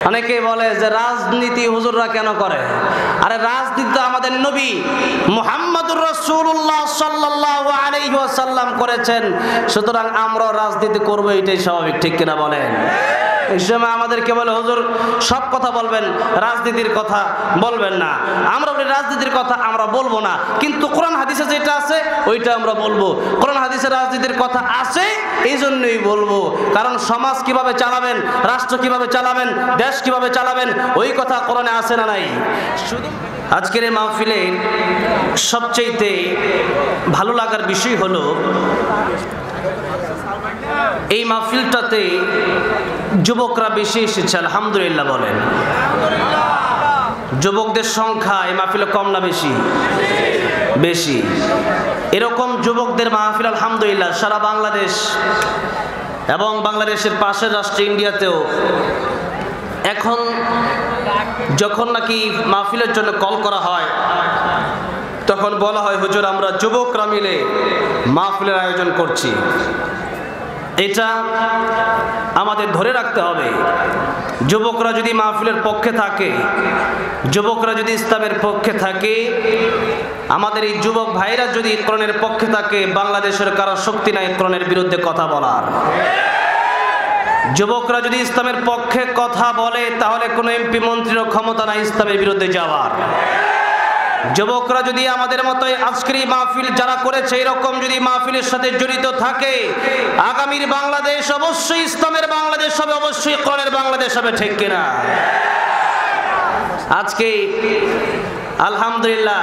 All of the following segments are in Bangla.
অনেকে বলে যে রাজনীতি হুজুররা কেন করে? আরে রাজনীতি তো আমাদের নবী মুহাম্মদুর রাসূলুল্লাহ সাল্লাল্লাহু আলাইহি ওয়াসাল্লাম করেছেন, সুতরাং আমরাও রাজনীতি করব, এটাই স্বাভাবিক। ঠিক কিনা বলেন? এই সময় আমাদেরকে বলে হুজুর সব কথা বলবেন, রাজনীতির কথা বলবেন না। আমরা বলি রাজনীতির কথা আমরা বলবো না, কিন্তু কোরআন হাদিসে যেটা আছে ওইটা আমরা বলবো। কোরআন হাদিসে রাজনীতির কথা আছে, এই জন্যই বলবো, কারণ সমাজ কিভাবে চালাবেন, রাষ্ট্র কিভাবে চালাবেন, দেশ কিভাবে চালাবেন, ওই কথা কোরআনে আছে না নাই? শুধু আজকের এই মাহফিলে সবচেয়ে ভালো লাগার বিষয় হলো এই মাহফিলটাতে যুবকরা বেশি এসেছে, আলহামদুলিল্লাহ বলেন। যুবকদের সংখ্যা এই মাহফিলে কম না বেশি? বেশি। এরকম যুবকদের মাহফিল আলহামদুলিল্লাহ সারা বাংলাদেশ এবং বাংলাদেশের পাশের রাষ্ট্র ইন্ডিয়াতেও এখন যখন নাকি মাহফিলের জন্য কল করা হয় তখন বলা হয় হুজুর আমরা যুবকরা মিলে মাহফিলের আয়োজন করছি। এটা আমাদের ধরে রাখতে হবে। যুবকরা যদি মাহফিলের পক্ষে থাকে, যুবকরা যদি ইসলামের পক্ষে থাকে, আমাদের এই যুবক ভাইরা যদি কোরআনের পক্ষে থাকে, বাংলাদেশের কারো শক্তি নাই কোরআনের বিরুদ্ধে কথা বলার। যুবকরা যদি ইসলামের পক্ষে কথা বলে তাহলে কোনো এমপি মন্ত্রীর ক্ষমতা নাই ইসলামের বিরুদ্ধে যাওয়ার। যুবকরা যদি আমাদের মতোই আজকের মাহফিল যারা করেছে এরকম যদি মাহফিলের সাথে জড়িত থাকে, আগামীর বাংলাদেশ অবশ্যই ইসলামের বাংলাদেশ হবে, অবশ্যই কোরআনের বাংলাদেশ হবে। ঠিক কিনা? আজকে আলহামদুলিল্লাহ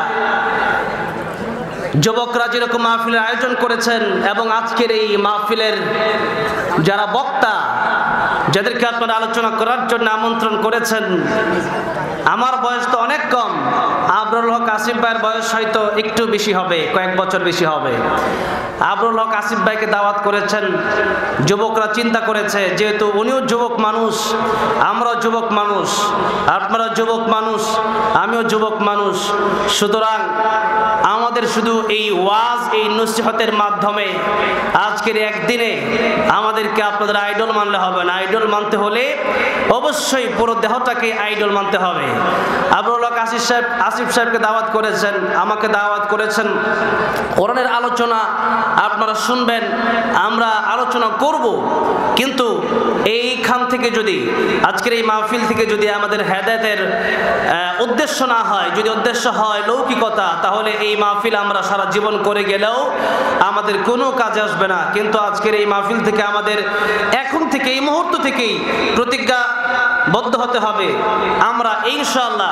যুবকরা যেরকম মাহফিলের আয়োজন করেছেন এবং আজকের এই মাহফিলের যারা বক্তা, যাদেরকে আপনারা আলোচনা করার জন্য আমন্ত্রণ করেছেন, আমার বয়স তো অনেক কম, আবরুল হক আসিফ ভাইয়ের বয়স হয়তো একটু বেশি হবে, কয়েক বছর বেশি হবে। আবরুল হক আসিফ ভাইকে দাওয়াত করেছেন, যুবকরা চিন্তা করেছে যেহেতু উনিও যুবক মানুষ, আমরাও যুবক মানুষ, আপনারা যুবক মানুষ, আমিও যুবক মানুষ, সুতরাং আমাদের শুধু এই ওয়াজ এই নসিহতের মাধ্যমে আজকের একদিনে আমাদেরকে আপনাদের আইডল মানলে হবে না। আইডল মানতে হলে অবশ্যই পুরো দেহটাকে আইডল মানতে হবে। আবরুল হক আসিফ সাহেবকে দাওয়াত করেছেন, আমাকে দাওয়াত করেছেন, কোরআনের আলোচনা আপনারা শুনবেন, আমরা আলোচনা করব, কিন্তু এইখান থেকে যদি আজকের এই মাহফিল থেকে যদি আমাদের হেদায়েতের উদ্দেশ্য না হয়, যদি উদ্দেশ্য হয় লৌকিকতা, তাহলে এই মাহফিল আমরা সারা জীবন করে গেলেও আমাদের কোনো কাজে আসবে না। কিন্তু আজকের এই মাহফিল থেকে আমাদের এখন থেকে এই মুহূর্ত থেকেই প্রতিজ্ঞাবদ্ধ হতে হবে, আমরা ইনশাআল্লাহ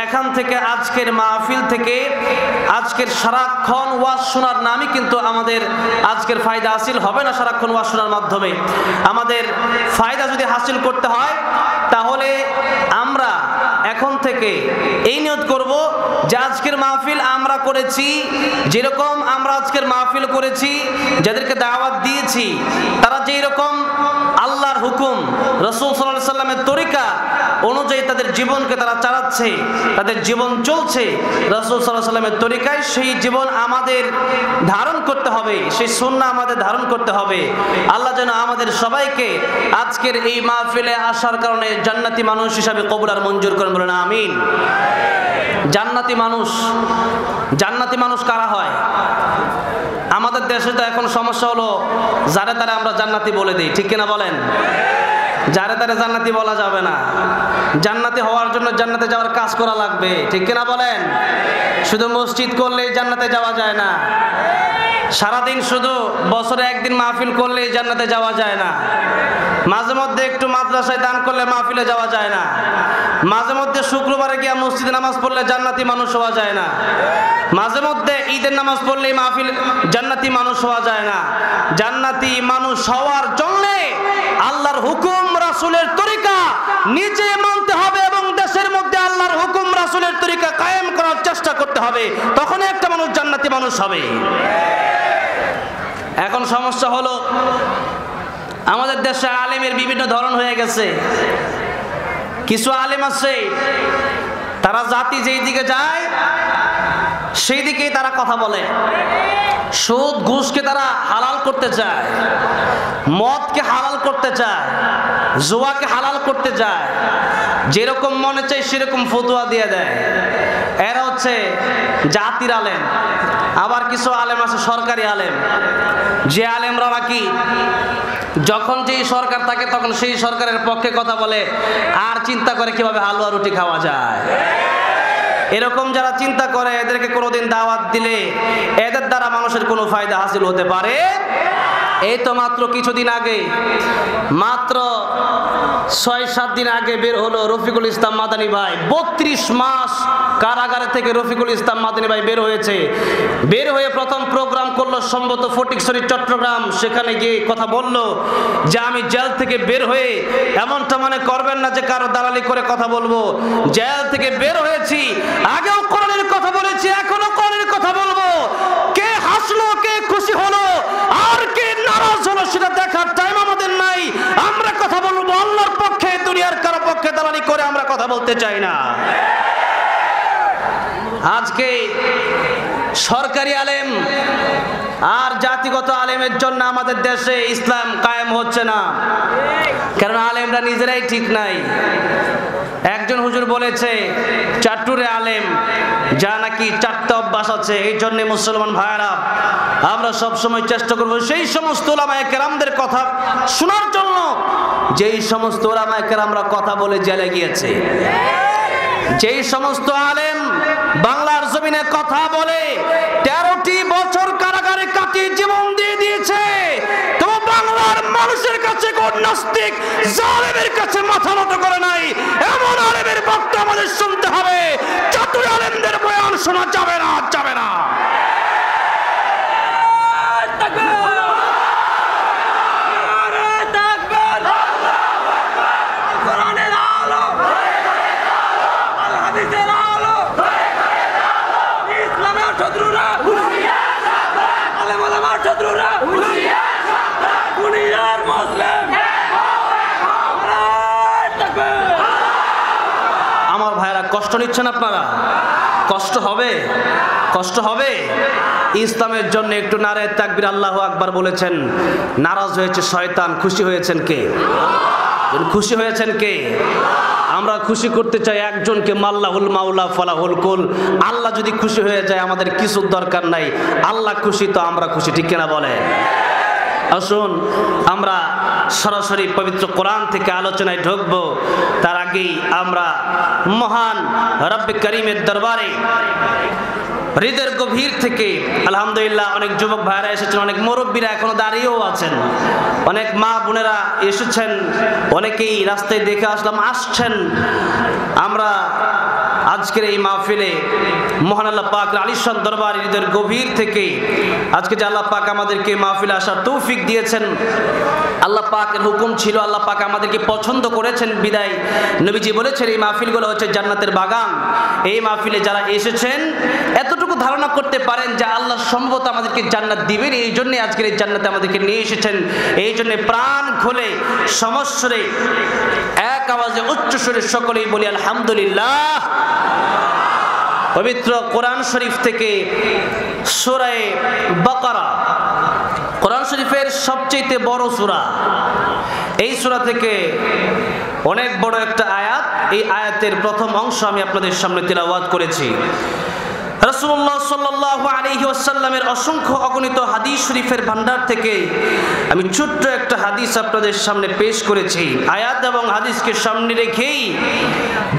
এখান থেকে আজকের মাহফিল থেকে আজকের সারাক্ষণ ওয়াজ শোনার নামই কিন্তু আমাদের আজকের ফায়দা হাসিল হবে না। সারাক্ষণ ওয়াজ শোনার মাধ্যমে আমাদের ফায়দা যদি হাসিল করতে হয় তাহলে আমরা এখন থেকে এই নিয়ত করব যে আজকের মাহফিল আমরা করেছি, যেরকম আমরা আজকের মাহফিল করেছি, যাদেরকে দাওয়াত দিয়েছি তারা যেই রকম আল্লাহর হুকুম রাসূল সাল্লাল্লাহু আলাইহি সাল্লামের তরিকা অনুযায়ী তাদের জীবনকে তারা চালাচ্ছে, তাদের জীবন চলছে রাসূল সাল্লাল্লাহু আলাইহি সাল্লামের তরিকায়, সেই জীবন আমাদের ধারণ করতে হবে, সেই সুন্নাহ আমাদের ধারণ করতে হবে। আল্লাহ যেন আমাদের সবাইকে আজকের এই মাহফিলে আসার কারণে জান্নাতি মানুষ হিসাবে কবুল আর মঞ্জুর করেন, বলেন আমিন। জান্নাতি মানুষ কারা হয়? আমাদের দেশে তো এখন সমস্যা হলো যারে তারে আমরা জান্নাতি বলে দিই। ঠিক কিনা বলেন? যারে তারে জান্নাতি বলা যাবে না। জান্নাতি হওয়ার জন্য জান্নাতে যাওয়ার কাজ করা লাগবে। ঠিক কিনা বলেন? শুধু মসজিদ করলেই জান্নাতে যাওয়া যায় না, সারাদিন শুধু বছরে একদিন মাহফিল করলেই জান্নাতে যাওয়া যায় না, মাঝে মধ্যে একটু মাদ্রাসায় দান করলে মাহফিলে যাওয়া যায় না, মাঝে মধ্যে শুক্রবারে গিয়ে মসজিদে নামাজ পড়লে জান্নাতি মানুষ হওয়া যায় না, মাঝে মধ্যে ঈদের নামাজ পড়লেই মাহফিল জান্নাতি মানুষ হওয়া যায় না। জান্নাতি মানুষ হওয়ার জন্য আল্লাহর হুকুম রাসূলের তরিকা নিজে মানতে হবে এবং দেশের মধ্যে আল্লাহর হুকুম রাসূলের তরিকা কায়েম করার চেষ্টা করতে হবে, তখনই একটা মানুষ জান্নাতি মানুষ হবে। এখন সমস্যা হলো আমাদের দেশে আলেমের বিভিন্ন ধরন হয়ে গেছে। কিছু আলেম আছে তারা জাতি যেই দিকে যায় সেই দিকেই তারা কথা বলে। সুদ ঘুষকে তারা হালাল করতে চায়, মদকে হালাল করতে চায়, জুয়াকে হালাল করতে চায়, যেরকম মনে চাই সেরকম ফতোয়া দিয়ে দেয়। এরা হচ্ছে জাতির আলেম। আবার কিছু আলেম আছে সরকারি আলেম, যে আলেমরা নাকি যখন যেই সরকার থাকে তখন সেই সরকারের পক্ষে কথা বলে আর চিন্তা করে কিভাবে হালুয়া রুটি খাওয়া যায়। এরকম যারা চিন্তা করে এদেরকে কোনোদিন দাওয়াত দিলে এদের দ্বারা মানুষের কোনো ফায়দা হাসিল হতে পারে? এই তো মাত্র কিছুদিন আগে, মাত্র ৬-৭ দিন আগে বের হলো রফিকুল ইসলাম মাদানী ভাই। ৩২ মাস কারাগারে থেকে রফিকুল ইসলাম মাদানী ভাই বের হয়েছে। বের হয়ে প্রথম প্রোগ্রাম করলো সম্ভবত ফটিকছড়ি চট্টগ্রাম। সেখানে গিয়ে কথা বলল যে আমি জেল থেকে বের হয়ে, এমনটা মনে করবেন না যে কারো দালালি করে কথা বলবো, জেল থেকে বের হয়েছি, আগেও কোরআনের কথা বলেছি, এখনো কোরআনের কথা বলবো। কে হাসলো, কে খুশি হলো, আর কে নারাজ হলো সেটা দেখার টাইম আমাদের নাই। আমরা কথা বলবো আল্লাহর পক্ষে, দুনিয়ার কারো পক্ষে দালালি করে আমরা কথা বলতে চাই না। আজকে সরকারি আলেম আর জাতিগত আলেমের জন্য আমাদের দেশে ইসলাম কায়েম হচ্ছে না, কারণ আলেমরা নিজেরাই ঠিক নাই। একজন হুজুর বলেছে চাট্টুরে আলেম, যা নাকি 4টা অভ্যাস আছে। এই জন্য মুসলমান ভাইয়েরা আমরা সবসময় চেষ্টা করবো সেই সমস্ত উলামায়ে কেরামদের কথা শোনার জন্য, যেই সমস্ত উলামায়ে কেরামরা কথা বলে জেলে গিয়েছে, যেই সমস্ত আলেম বাংলার জমিনে কথা বলে 13টি বছর কারাগারে কাটিয়ে জীবন দিয়ে দিয়েছে। তো বাংলার মানুষের কাছে কোন নাস্তিক জালেমের কাছে মাথা নত করে নাই। এমন আলেমের বক্তব্য আমাদের শুনতে হবে। চাটুর আলেমদের বয়ান শোনা যাবে না, যাবে না। আমার ভাইরা কষ্ট নিচ্ছেন আপনারা? কষ্ট হবে, কষ্ট হবে। ইসলামের জন্য একটু নারে তাকবীর আল্লাহু আকবার বলেছেন। নারাজ হয়েছে শয়তান, খুশি হয়েছেন কে? খুশি হয়েছেন কে? আমরা খুশি করতে চাই একজনকে, মাল্লাহুল মাওলা ফালাহুল কুল। আল্লাহ যদি খুশি হয়ে যায় আমাদের কিছুর দরকার নাই। আল্লাহ খুশি তো আমরা খুশি, ঠিক কিনা বলে? আসুন আমরা সরাসরি পবিত্র কোরআন থেকে আলোচনায় ঢুকবো। তার আগেই আমরা মহান রব্বে করিমের দরবারে হৃদয়ের গভীর থেকে আলহামদুলিল্লাহ অনেক যুবক ভাইরা এসেছেন, অনেক মুরব্বীরা এখনো দাঁড়িয়েও আছেন, অনেক মা বোনেরা এসেছেন, অনেকেই রাস্তায় দেখে আসছেন। আমরা আজকের এই মাহফিলে মহান আল্লাহ পাক আলিশান দরবার হৃদয়ের গভীর থেকে আজকে যে আল্লাহ পাক আমাদেরকে মাহফিলে আসার তৌফিক দিয়েছেন, আল্লাহ পাকের হুকুম ছিল, আল্লাহ পাক আমাদেরকে পছন্দ করেছেন বিদায় নবীজি বলেছেন এই মাহফিলগুলো হচ্ছে জান্নাতের বাগান। এই মাহফিলে যারা এসেছেন এতটুকু ধারণা করতে পারেন যে আল্লাহ সম্ভবত আমাদেরকে জান্নাত দিবেন, এই জন্য আজকের এই জান্নাতে আমাদেরকে নিয়ে এসেছেন। এই জন্য প্রাণ খুলে সমস্বরে এক আওয়াজে উচ্চ সুরে সকলেই বলি আলহামদুলিল্লাহ। পবিত্র কোরআন শরীফ থেকে সূরা বাকারা, কোরআন শরীফের সবচেয়ে বড় সূরা। এই সূরা থেকে অনেক বড় একটা আয়াত, এই আয়াতের প্রথম অংশ আমি আপনাদের সামনে তিলাওয়াত করেছি। রাসূলুল্লাহ সাল্লাল্লাহু আলাইহি ওয়াসাল্লামের অসংখ্য অগণিত হাদিস শরীফের ভান্ডার থেকে আমি ছোট্ট একটা হাদিস আপনাদের সামনে পেশ করেছি। আয়াত এবং হাদিসকে সামনে রেখেই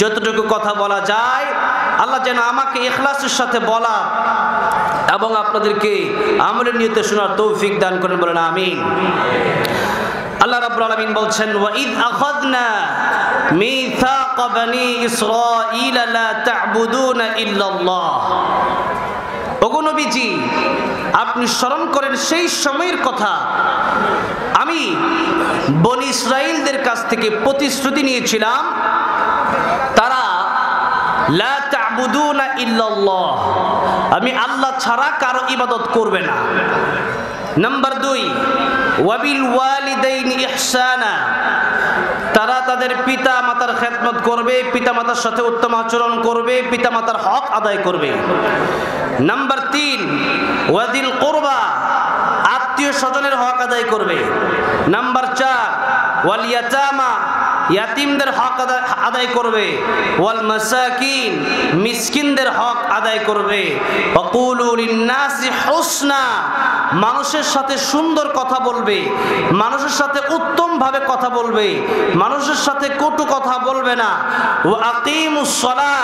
যতটুকু কথা বলা যায় আল্লাহ যেন আমাকে ইখলাসের সাথে বলা এবং আপনাদেরকে আমলের নিয়তে শোনার তৌফিক দান করেন, বলেন আমিন। আল্লাহ রাব্বুল আলামিন বলছেন, ওয়া ইয আখাযনা মিসাকা বনি ইসরাঈল লা তা'বুদুনা ইল্লাল্লাহ। ওগো নবীজি, আপনি স্মরণ করেন সেই সময়ের কথা আমি বনি ইসরাঈলদের কাছ থেকে প্রতিশ্রুতি নিয়েছিলাম, তারা লা তা'বুদুনা ইল্লাল্লাহ, আমি আল্লাহ ছাড়া কারো ইবাদত করবে না। নাম্বার 2, ওয়াবিল ওয়ালিদাইনি ইহসানা, তারা তাদের পিতা মাতার খেদমত করবে, পিতা মাতার সাথে উত্তম আচরণ করবে, পিতা মাতার হক আদায় করবে। নাম্বার 3, ওয়াদিল কুরবা, আত্মীয় স্বজনের হক আদায় করবে। নাম্বার 4, ওয়াল ইয়াতামা, ইয়াতিমদের হক আদায় করবে, ওয়াল মাসাকিন মিসকিনদের হক আদায় করবে, ওয়াকুলু লিন-নাসি হুসনা মানুষের সাথে সুন্দর কথা বলবে, মানুষের সাথে উত্তমভাবে কথা বলবে, মানুষের সাথে কটু কথা বলবে না, ওয়া আকিমুস সালাহ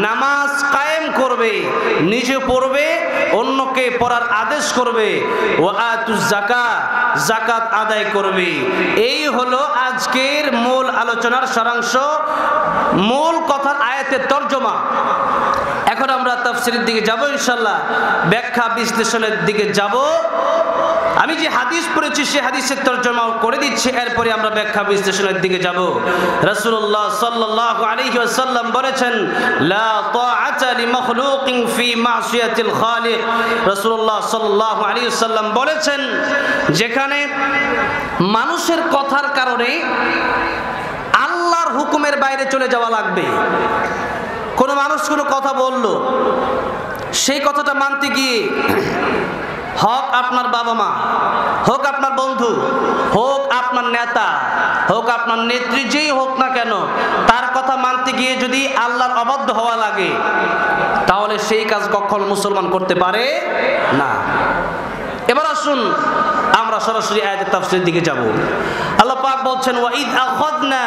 নামাজ কায়েম করবে, নিজে পড়বে অন্যকে পড়ার আদেশ করবে, ওয়া আতুজ যাকাত যাকাত আদায় করবে। এই হলো আজকের মূল আলোচনার সারাংশ, মূল কথার আয়াতের তরজমা। এখন আমরা তাফসীরের দিকে যাব ইনশাআল্লাহ, ব্যাখ্যা বিশ্লেষণের দিকে যাব। আমি যে হাদিস পড়েছি সেই হাদিসের তরজমাও করে দিচ্ছি, এরপরে আমরা ব্যাখ্যা বিশ্লেষণের দিকে যাব। রাসূলুল্লাহ সাল্লাল্লাহু আলাইহি ওয়াসাল্লাম বলেছেন, লা তাআতা লিমাখলুকিন ফি মাসিয়াতিল খালিক। রাসূলুল্লাহ সাল্লাল্লাহু আলাইহি ওয়াসাল্লাম বলেছেন, যেখানে মানুষের কথার কারণে আল্লাহর হুকুমের বাইরে চলে যাওয়া লাগবে। কোনো মানুষ কোনো কথা বলল, সেই কথাটা মানতে গিয়ে হোক আপনার বাবা মা, হোক আপনার বন্ধু, হোক আপনার নেতা, হোক আপনার নেত্রী, যেই হোক না কেন, তার কথা মানতে গিয়ে যদি আল্লাহর অবাধ্য হওয়া লাগে, তাহলে সেই কাজ কখনো মুসলমান করতে পারে না। এবার আসুন আমরা সরাসরি আয়াতের তাফসীরের দিকে যাব। আল্লাহ পাক বলছেন, ওয়া ইয আখাযনা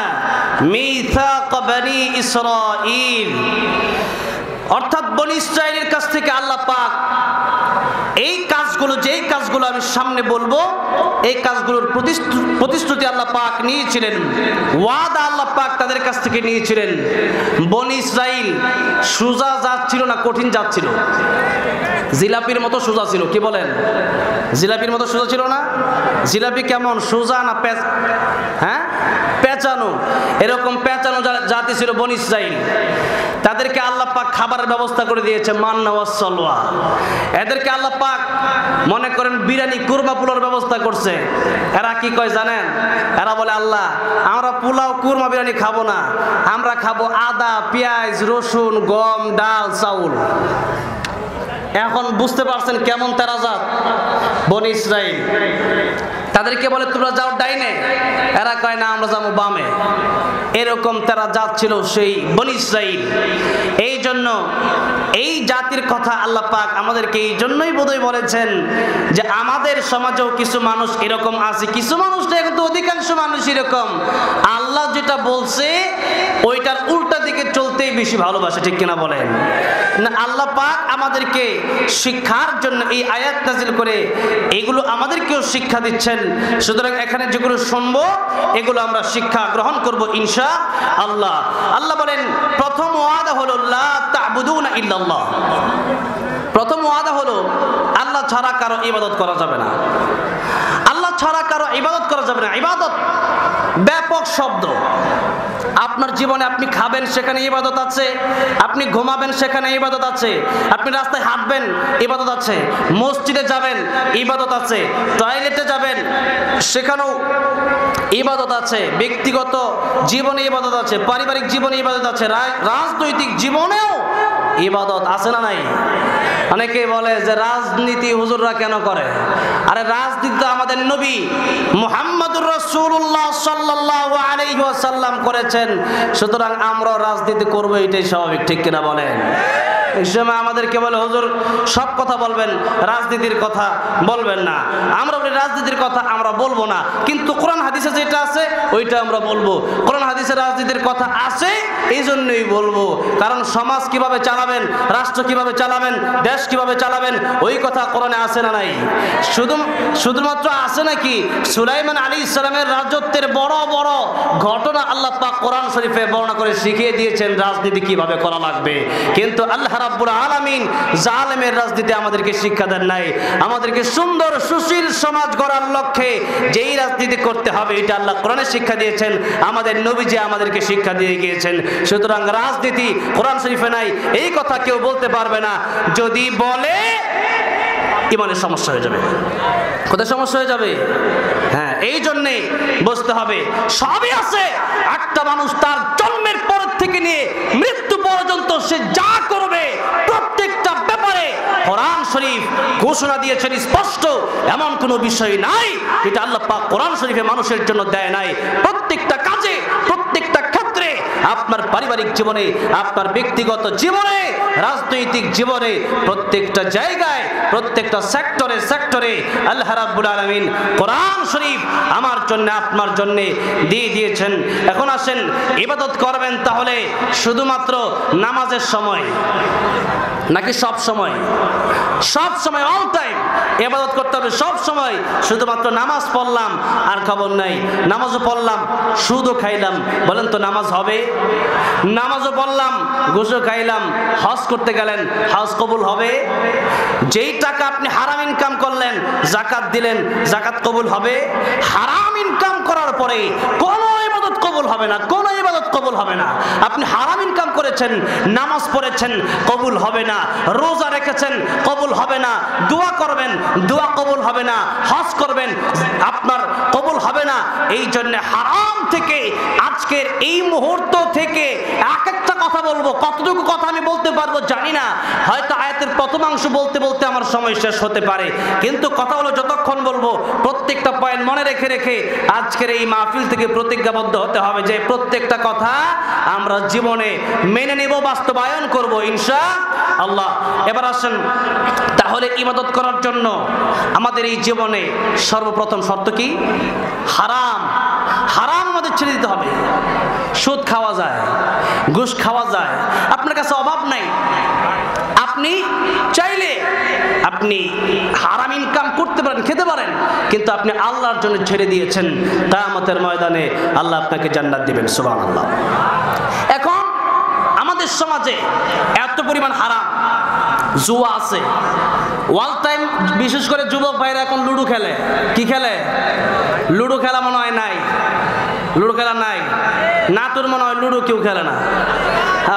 মিসাক বনি ইসরাঈল, অর্থাৎ বনি ইসরাঈলের কাছ থেকে আল্লাহ পাক এই কাজগুলো, যেই কাজগুলো আমি সামনে বলবো, এই কাজগুলোর প্রতিশ্রুতি আল্লাহ পাক নিয়েছিলেন, ওয়াদা আল্লাহ পাক তাদের কাছ থেকে নিয়েছিলেন। বনি ইসরাঈল সোজা জাত ছিল না, কঠিন জাত ছিল। জিলাপির মতো সোজা ছিল, কি বলেন? জিলাপির মতো সোজা ছিল না? জিলাপি কেমন, সোজা না হ্যাঁ পেঁচানো? এরকম পেঁচানো জাতি ছিল বনি ইসরাঈল। তাদেরকে আল্লাহ পাক খাবারের ব্যবস্থা করে দিয়েছে, মান্না ওয়াস সালওয়া। এদেরকে আল্লাহ পাক মনে করেন বিরিয়ানি, কুরমা, পোলাওর ব্যবস্থা করছে। এরা কি কয় জানেন? এরা বলে, আল্লাহ আমরা পোলাও, কুরমা, বিরিয়ানি খাবো না, আমরা খাবো আদা, পেঁয়াজ, রসুন, গম, ডাল, চাউল। এখন বুঝতে পারছেন কেমন তারা জাত বনি ইসরাঈল। তাদেরকে বলে তোমরা যাও ডাইনে, এরা কয় না আমরা যাবো বামে। এরকম তারা জাত ছিল সেই বনি ইসরাঈল। এই জন্য এই জাতির কথা আল্লাহ পাক আমাদেরকে এই জন্যই বোধহয় বলেছেন যে আমাদের সমাজেও কিছু মানুষ এরকম আছে, কিছু মানুষ না, কিন্তু অধিকাংশ মানুষ এরকম, আল্লাহ যেটা বলছে ওইটার উল্টা দিকে চলতেই বেশি ভালোবাসে, ঠিক কিনা বলেন? না, আল্লাহ পাক আমাদেরকে শিক্ষার জন্য এই আয়াত নাযিল করে এগুলো আমাদেরকেও শিক্ষা দিচ্ছেন। সুতরাং এখানে যেগুলো শুনবো এগুলো আমরা শিক্ষা গ্রহণ করব ইনশাআল্লাহ। আল্লাহ বলেন, প্রথম ওয়াদা হলো লা তা'বুদুনা ইল্লাল্লাহ। প্রথম ওয়াদা হলো আল্লাহ ছাড়া কারো ইবাদত করা যাবে না। আল্লাহ ছাড়া কারো ইবাদত করা যাবে না। ইবাদত ব্যাপক শব্দ। আপনার জীবনে আপনি খাবেন, সেখানে ইবাদত আছে। আপনি ঘুমাবেন, সেখানে ইবাদত আছে। আপনি রাস্তায় হাঁটবেন, ইবাদত আছে। মসজিদে যাবেন, ইবাদত আছে। টয়লেটে যাবেন, সেখানেও ইবাদত আছে। ব্যক্তিগত জীবনে ইবাদত আছে, পারিবারিক জীবনে ইবাদত আছে, রাজনৈতিক জীবনেও ইবাদত আছে না নাই? অনেকে বলে যে রাজনীতি হুজুররা কেন করে? আরে রাজনীতি তো আমাদের নবী মুহাম্মদুর রাসূলুল্লাহ সাল্লাল্লাহু আলাইহি ওয়াসাল্লাম করেছেন, সুতরাং আমরাও রাজনীতি করব, এটাই স্বাভাবিক, ঠিক কিনা বলেন? এই সময় আমাদেরকে বলে হুজুর সব কথা বলবেন, রাজনীতির কথা বলবেন না। আমরা বলি রাজনীতির কথা আমরা বলবো না, কিন্তু কোরআন হাদিসে যেটা আছে ওইটা আমরা বলবো। কোরআন হাদিসে রাজনীতির কথা আছে, এই জন্যই বলবো, কারণ সমাজ কিভাবে চালাবেন, রাষ্ট্র কিভাবে চালাবেন, দেশ কিভাবে চালাবেন, ওই কথা কোরআনে আছে না নাই? শুধুমাত্র আছে নাকি? সুলাইমান আলাইহিস সালামের রাজত্বের বড় বড় ঘটনা আল্লাহ পাক কোরআন শরীফে বর্ণনা করে শিখিয়ে দিয়েছেন রাজনীতি কিভাবে করা লাগবে। কিন্তু আল্লাহ রাব্বুল আলামিন জালেমের রাজনীতি আমাদেরকে শিক্ষা দেন নাই। আমাদেরকে সুন্দর সুশীল সমাজ গড়ার লক্ষ্যে যেই রাজনীতি করতে হবে এটা আল্লাহ কোরআনে শিক্ষা দিয়েছেন, আমাদের নবীজি আমাদেরকে শিক্ষা দিয়ে গিয়েছেন। সুতরাং রাজনীতি কোরআন শরীফে নাই, এই কথা কেউ বলতে পারবে না। যদি বলে ইমানের সমস্যা হয়ে যাবে। কোথায় সমস্যা হয়ে যাবে? হ্যাঁ, এই জন্যে বুঝতে হবে সবই আছে। একটা মানুষ তার জন্মের পর থেকে নিয়ে মৃত্যু পর্যন্ত সে যা করবে প্রত্যেকটা ব্যাপারে কোরআন শরীফ ঘোষণা দিয়েছেন স্পষ্ট। এমন কোনো বিষয় নাই যেটা আল্লাহ পাক কোরআন শরীফে মানুষের জন্য দেয় নাই। প্রত্যেকটা কাজে, প্রত্যেক আপনার পারিবারিক জীবনে, আপনার ব্যক্তিগত জীবনে, রাজনৈতিক জীবনে, প্রত্যেকটা জায়গায়, প্রত্যেকটা সেক্টরে সেক্টরে আল্লাহ রাব্বুল আলামিন কোরআন শরীফ আমার জন্য আপনার জন্য দিয়ে দিয়েছেন। এখন আসেন, ইবাদত করবেন তাহলে শুধুমাত্র নামাজের সময় নাকি সব সময়? সব সময়, অল টাইম ইবাদত করতে হবে, সব সময়। শুধুমাত্র নামাজ পড়লাম আর খবর নাই, নামাজও পড়লাম সুদও খাইলাম, বলেন তো নামাজ হবে? নামাজও পড়লাম ঘুষও খাইলাম, হজ করতে গেলেন, হজ কবুল হবে? যেই টাকা আপনি হারাম ইনকাম করলেন, যাকাত দিলেন, যাকাত কবুল হবে? হারাম ইনকাম করার পরে কোনো ইবাদত কবুল হবে না, কোনো ইবাদত কবুল হবে না। আপনি হারাম ইনকাম করেছেন, নামাজ পড়েছেন, কবুল হবে না। রোজা রেখেছেন, কবুল হবে না। দোয়া করবেন, দোয়া কবুল হবে না। হজ করবেন, আপনার কবুল হবে না। এই জন্য হারাম থেকে আজকের এই মুহূর্ত থেকে এক একটা কথা বলবো, কতটুকু কথা আমি বলতে পারবো জানি না, হয়তো আয়াতের প্রথমাংশ বলতে বলতে আমার সময় শেষ হতে পারে, কিন্তু কথা হলো যতক্ষণ বলবো প্রত্যেকটা পয়েন্ট মনে রেখে রেখে আজকের এই মাহফিল থেকে প্রতিজ্ঞাবদ্ধ হতে হবে যে প্রত্যেকটা কথা আমরা জীবনে মেনে নেব, বাস্তবায়ন করব ইনশাআল্লাহ। এবার আসেন, তাহলে ইবাদত করার জন্য আমাদের এই জীবনে সর্বপ্রথম শর্ত কি? হারাম। হারাম আমাদের ছেড়ে দিতে হবে। সুদ খাওয়া যায়, ঘুষ খাওয়া যায়, আপনার কাছে অভাব নাই, আপনি চাইলে আপনি হারাম ইনকাম করতে পারেন, খেতে পারেন, কিন্তু আপনি আল্লাহর জন্য ছেড়ে দিয়েছেন, কিয়ামতের ময়দানে আল্লাহ আপনাকে জান্নাত দিবেন, সুবহানাল্লাহ। এখন আমাদের সমাজে এত পরিমাণ হারাম, জুয়া আছে, ওয়াল টাইম, বিশেষ করে যুবক ভাইরা এখন লুডো খেলে। কি খেলে? লুডো খেলা মনে হয় নাই, লুডো খেলা নাই, নাটোর মনে হয় লুডো কেউ খেলে না।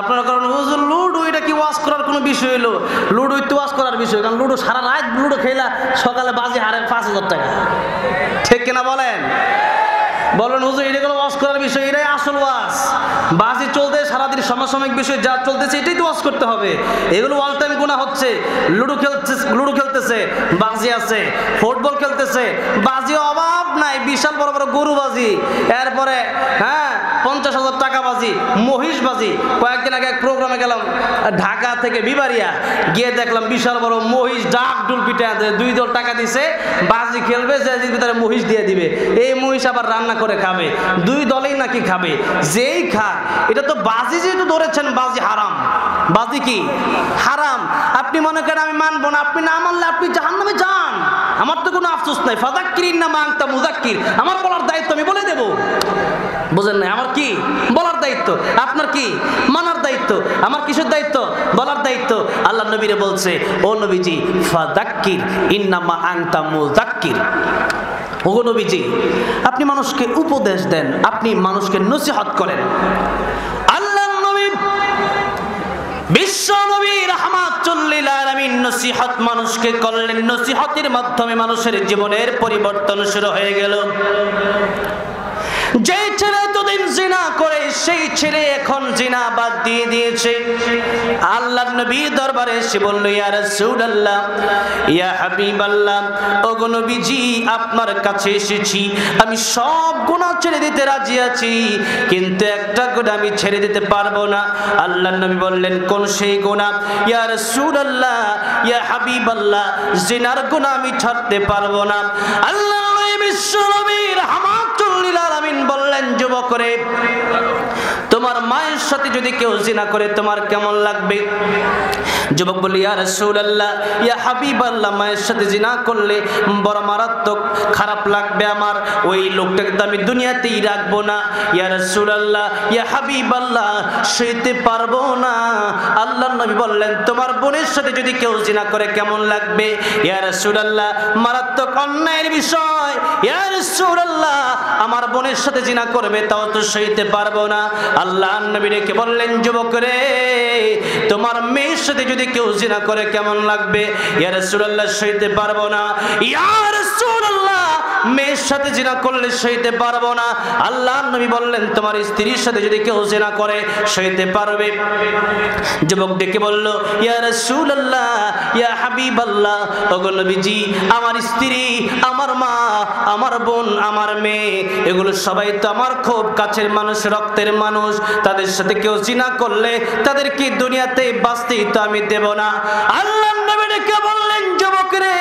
আপনারা কারণ হুজুর লুডো এটা কি ওয়াজ করার কোনো বিষয় হলো? লুডো তো ওয়াজ করার বিষয়, কারণ লুডো সারা রাত লুডো খেলা, সকালে বাজে হারে 5,000 টাকা, ঠিক কিনা বলেন? বলেন হুজুর এটা কোনো ওয়াজ করার বিষয়? এটাই আসল ওয়াজ। বাজি চলতে সারাদিন সমসাময়িক বিষয় যা চলতেছে এটাই তো ওয়াজ করতে হবে। এগুলো অল টাইম গুনাহ হচ্ছে। লুডো খেলতেছে, বাজি আছে, ফুটবল খেলতেছে, বাজি অভাব নাই, বিশাল বড় বড় গরু বাজি, এরপরে 50,000 টাকা বাজি, মহিষ বাজি। কয়েকদিন আগে এক প্রোগ্রামে গেলাম ঢাকা থেকে বিবারিয়া, গিয়ে দেখলাম বিশাল বড় মহিষ ডাক ডুল পিঠা, 2 দল টাকা দিছে, বাজি খেলবে, যে ভিতরে মহিষ দিয়ে দিবে, এই মহিষ আবার রান্না করে খাবে, 2 দলেই নাকি খাবে, যেই খাক। এটা তো বাজি যেহেতু ধরেছেন, বাজি হারাম। বাজি কি? হারাম। আপনি মনে করেন আমি মানবো না, আপনি না মানলে আপনি জাহান্নামে যান, আমার তো কোনো আফসোস নাই। ফাযাক্কিরিন না মা আনতা মুযাক্কির, আমার বলার দায়িত্ব আমি বলে দেব। বুঝেন না? আমার কি বলার দায়িত্ব, আপনার কি মানার দায়িত্ব, আমার কিসের দায়িত্ব? বলার দায়িত্ব। আল্লাহ নবীরে বলছে, ও নবীজি ফাযাক্কির ইন্নামা আনতা মুযাক্কির। ও নবীজি আপনি মানুষকে উপদেশ দেন, আপনি মানুষকে নসিহত করেন। আল্লাহ নবী বিশ্ব নবী রাহমাতুল লিল আলামিন নসিহত মানুষকে করলেন, নসিহতের মাধ্যমে মানুষের জীবনের পরিবর্তন শুরু হয়ে গেল। যে ছেলে এতদিন জিনা করে সেই ছেলে এখন জিনা বাদ দিয়ে দিয়েছে। আল্লাহর নবী দরবারে এসে বলল, ইয়া রাসূলুল্লাহ, ইয়া হাবিবাল্লাহ, ওগো নবীজি আপনার কাছে এসেছি, আমি সব গুনাহ ছেড়ে দিতে রাজি আছি, কিন্তু একটা গুনাহ আমি ছেড়ে দিতে পারবো না। আল্লাহর নবী বললেন, কোন সেই গুনাহ? ইয়া রাসূলুল্লাহ, ইয়া হাবিবাল্লাহ, জিনার গুনাহ আমি ছাড়তে পারবো না। আল্লাহর নবী বিশ্ব নবী রাহমাতুল লিল আলামিন বললেন, যুবক রে, তোমার মায়ের সাথে যদি কেউ জিনা করে তোমার কেমন লাগবে? যুবক বলল, ইয়া রাসূলুল্লাহ, ইয়া হাবিবাল্লাহ, মায়ের সাথে জিনা করলে বড় মারাত্মক খারাপ লাগবে আমার, ওই লোকটাকে তো আমি দুনিয়াতেই রাখবো না। ইয়া রাসূলুল্লাহ, ইয়া হাবিবাল্লাহ, সইতে পারবো না। আল্লাহর নবী বললেন, তোমার বোনের সাথে যদি কেউ জিনা করে কেমন লাগবে? ইয়া রাসূলুল্লাহ, মারাত্মক অন্যায়ের বিষয়। ইয়া রাসূলুল্লাহ, আমার বোনের সাথে জিনা করবে, তাও তো সইতে পারবো না। আল্লাহর নবী রেখে বললেন, যুবক রে, তোমার মেয়ের সাথে যদি কেউ জিনা করে কেমন লাগবে? ইয়া রাসূলুল্লাহ, সইতে পারবো না। ইয়া রাসূলুল্লাহ, মেয়ের সাথে জিনা করলে সইতে পারবো না। আল্লাহর নবী বললেন তোমার স্ত্রীর সাথে যদি কেউ জিনা করে সইতে পারবে। যুবক ডেকে বলল ইয়া রাসূলুল্লাহ ইয়া হাবিবাল্লাহ, ওগো নবীজি আমার স্ত্রী, আমার মা, আমার বোন, আমার মেয়ে এগুলো সবাই তো আমার খুব কাছের মানুষ, রক্তের মানুষ, তাদের সাথে কেউ জিনা করলে তাদেরকে দুনিয়াতে বাঁচতেই তো আমি দেব না। আল্লাহর নবী ডেকে বললেন যুবক রে,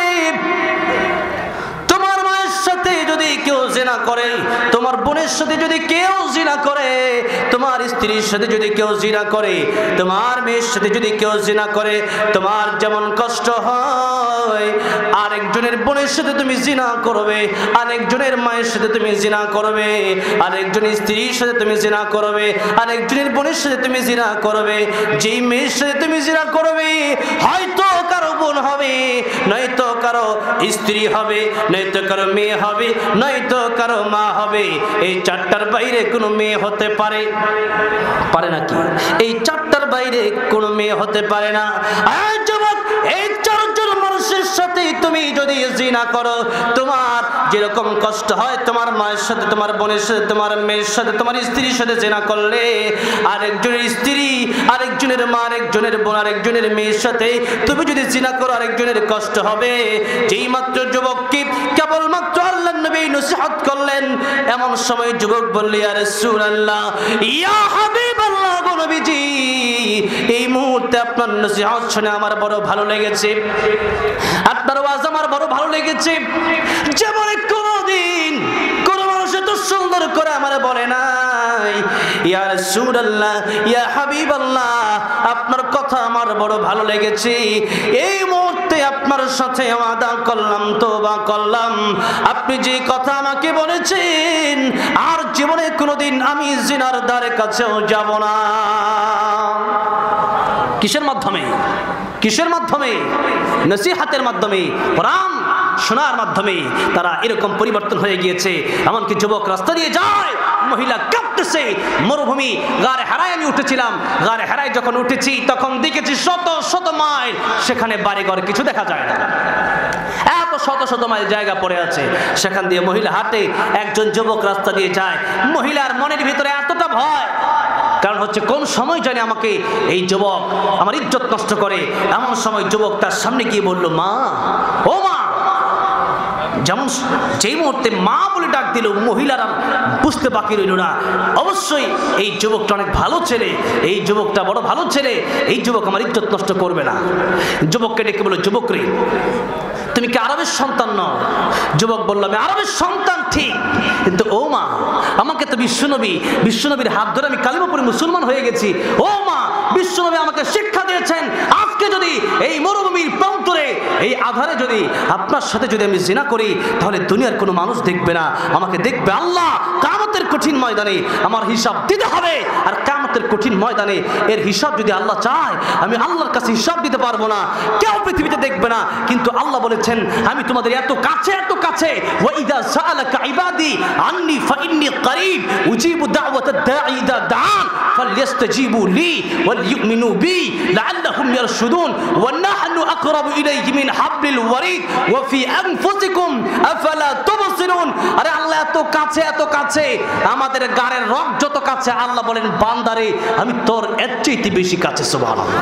তোমার মায়ের সাথে যদি কেউ জিনা করে, তোমার বোনের সাথে যদি কেউ জিনা করে, তোমার স্ত্রীর সাথে যদি কেউ জিনা করে, তোমার মেয়ের সাথে যদি কেউ জিনা করে, তোমার যেমন কষ্ট হয় আরেকজনের বোনের সাথে তুমি জিনা করবে, আরেকজনের মায়ের সাথে তুমি জিনা করবে, আরেকজনের স্ত্রীর সাথে তুমি জিনা করবে, আরেকজনের বোনের সাথে তুমি জিনা করবে। যেই মেয়ের সাথে তুমি জিনা করবে হয়তো কারো বোন হবে, নয়তো কারো স্ত্রী হবে, নয়তো কারো মেয়ে হবে, নয়তো কারো মা হবে। এই চারটার বাইরে কোনো মেয়ে হতে পারে নাকি? এই চারটার বাইরে কোনো মেয়ে হতে পারে না। আর যুবক, এই চারজন মানুষের সাথে তুমি যদি জিনা করো, তোমার যেরকম কষ্ট হয় তোমার মায়ের সাথে, তোমার বোনের সাথে, তোমার মেয়ের সাথে, তোমার স্ত্রীর সাথে জিনা করলে, আরেকজনের স্ত্রী, আরেকজনের মা, আরেকজনের বোন, আরেকজনের মেয়ের সাথে তুমি যদি জিনা করো আরেকজনের কষ্ট হবে। যেই মাত্র যুবককে কেবলমাত্র আল্লাহর নবী নসিহত করলেন, এমন সময় যুবক বলল ইয়া রাসূলুল্লাহ ইয়া হাবিবাল্লাহ, গো নবীজি এই মুহূর্তে আপনার নসিহত শুনে আমার বড় ভালো লেগেছে, আপনার ওয়াজ আমার বড় ভালো লেগেছে। যেমন কোনদিন কোন মানুষ এত সুন্দর করে আমার বলে নাই ইয়া রাসূলুল্লাহ ইয়া হাবিবাল্লাহ, আপনার কথা আমার বড় ভালো লেগেছে। এই মুহূর্তে আপনার সাথে ওয়াদা করলাম, তওবা করলাম, আপনি যে কথা আমাকে বলেছেন আর জীবনে কোনোদিন আমি জিনার দ্বারে কাছেও যাব না। কিসের মাধ্যমে? কিসের মাধ্যমে? নসিহতের মাধ্যমে, কোরআন শোনার মাধ্যমে তারা এরকম পরিবর্তন হয়ে গিয়েছে। এমনকি যুবক রাস্তা দিয়ে যায়, মহিলা কাঁপতেছে। মরুভূমি গারে হেরায় আমি উঠেছিলাম, গারে হেরায় যখন উঠেছি তখন দেখেছি শত শত মাইল সেখানে বাড়িঘর কিছু দেখা যায় না, এত শত শত মাইল জায়গা পড়ে আছে। সেখান দিয়ে মহিলা হাঁটে, একজন যুবক রাস্তা দিয়ে যায়। মহিলার মনের ভিতরে এতটা ভয়, কারণ হচ্ছে কোন সময় জানি আমাকে এই যুবক আমার ইজ্জত নষ্ট করে। এমন সময় যুবক তার সামনে গিয়ে বলল মা, ও মা। যেমন যেই মুহূর্তে মা বলে ডাক দিল, মহিলারা বুঝতে বাকি রইল না, অবশ্যই এই যুবকটা অনেক ভালো ছেলে, এই যুবকটা বড় ভালো ছেলে, এই যুবক আমার ইজ্জত নষ্ট করবে না। যুবককে ডেকে বলল যুবক রে, তুমি কি আরবের সন্তান নও? যুবক বলল আমি আরবের সন্তান ঠিক, কিন্তু ও মা আমাকে তো বিশ্বনবীর হাত ধরে আমি কালিমা পড়ে মুসলমান হয়ে গেছি। ও মা, বিশ্বনবী আমাকে শিক্ষা দিয়েছেন আজকে যদি এই মরুভূমির প্রান্তরে এই আধারে যদি আপনার সাথে যদি আমি জিনা করি তাহলে দুনিয়ার কোনো মানুষ দেখবে না, আমাকে দেখবে আল্লাহ। কিয়ামতের কঠিন ময়দানে আমার হিসাব দিতে হবে, আর কিয়ামতের কঠিন ময়দানে এর হিসাব যদি আল্লাহ চায় আমি আল্লাহর কাছে হিসাব দিতে পারবো না, কেউ পৃথিবীতে দেখবে না। কিন্তু আল্লাহ বলেছেন আমি তোমাদের এত কাছে, এত কাছে। ওয়া ইযা সাআলাকা ইবাদি আন্নী ফাইন্নী করিব উজিবু দাওয়াতাদ দাঈ ইযা দাআন ফালইস্তাজিবু লি ওয়াল ইউমিনু বি লাআল্লাহুম ইয়ারশুদুন ওয়া নাহনু আকরাবু ইলাইহি মিন হাবলিল ওয়ারিদ ওয়া ফি আনফুসিকুম আফালা তুবসিরুন। আরে আল্লাহ এত কাছে, এত কাছে, আমাদের গায়ের রগ যত কাছে, আল্লাহ বলেন বান্দারে আমি তোর এর চাইতে বেশি কাছে। সুবহানাল্লাহ।